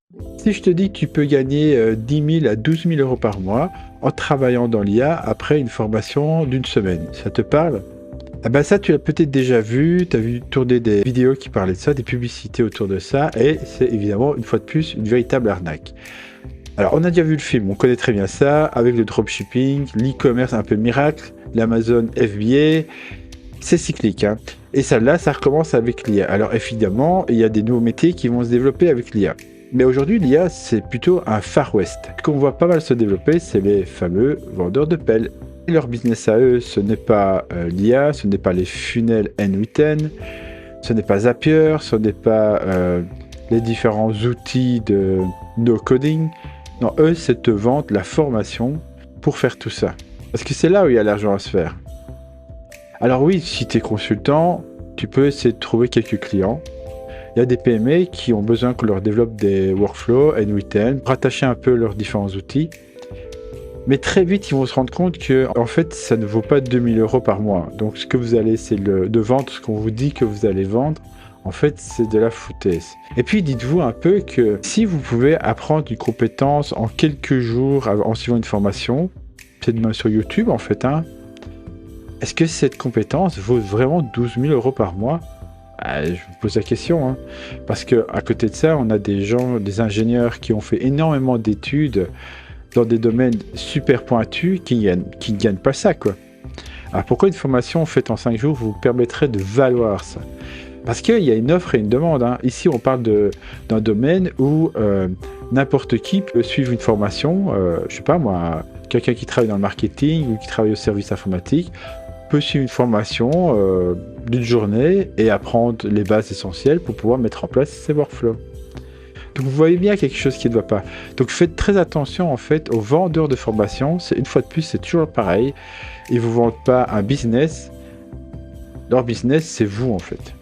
Si je te dis que tu peux gagner 10 000 à 12 000 euros par mois en travaillant dans l'IA après une formation d'une semaine, ça te parle? Ah ben ça, tu l'as peut-être déjà vu, tu as vu tourner des vidéos qui parlaient de ça, des publicités autour de ça, et c'est évidemment, une fois de plus, une véritable arnaque. Alors, on a déjà vu le film, on connaît très bien ça, avec le dropshipping, l'e-commerce un peu miracle, l'Amazon FBA, c'est cyclique, hein. Et ça, là, ça recommence avec l'IA. Alors, évidemment, il y a des nouveaux métiers qui vont se développer avec l'IA. Mais aujourd'hui, l'IA, c'est plutôt un Far West. Ce qu'on voit pas mal se développer, c'est les fameux vendeurs de pelles. Et leur business à eux, ce n'est pas l'IA, ce n'est pas les funnels N8N, ce n'est pas Zapier, ce n'est pas les différents outils de no-coding. Non, eux, c'est te vendre la formation pour faire tout ça. Parce que c'est là où il y a l'argent à se faire. Alors oui, si tu es consultant, tu peux essayer de trouver quelques clients. Il y a des PME qui ont besoin qu'on leur développe des workflows N8N, rattacher un peu leurs différents outils. Mais très vite, ils vont se rendre compte que, en fait, ça ne vaut pas 2000 euros par mois. Donc, ce que vous allez, c'est de vendre ce qu'on vous dit que vous allez vendre. En fait, c'est de la foutaise. Et puis, dites-vous un peu que si vous pouvez apprendre une compétence en quelques jours en suivant une formation, c'est même sur YouTube, en fait, hein, est-ce que cette compétence vaut vraiment 12 000 euros par mois? Je vous pose la question, hein. Parce qu'à côté de ça, on a des gens, des ingénieurs qui ont fait énormément d'études dans des domaines super pointus qui ne gagnent pas ça, quoi. Alors pourquoi une formation faite en 5 jours vous permettrait de valoir ça? Parce qu'il y a une offre et une demande, hein. Ici, on parle d'un domaine où n'importe qui peut suivre une formation, je sais pas moi, quelqu'un qui travaille dans le marketing ou qui travaille au service informatique peut suivre une formation d'une journée et apprendre les bases essentielles pour pouvoir mettre en place ses workflows. Donc vous voyez bien quelque chose qui ne va pas. Donc faites très attention en fait aux vendeurs de formation. Une fois de plus, c'est toujours pareil. Ils ne vous vendent pas un business. Leur business, c'est vous en fait.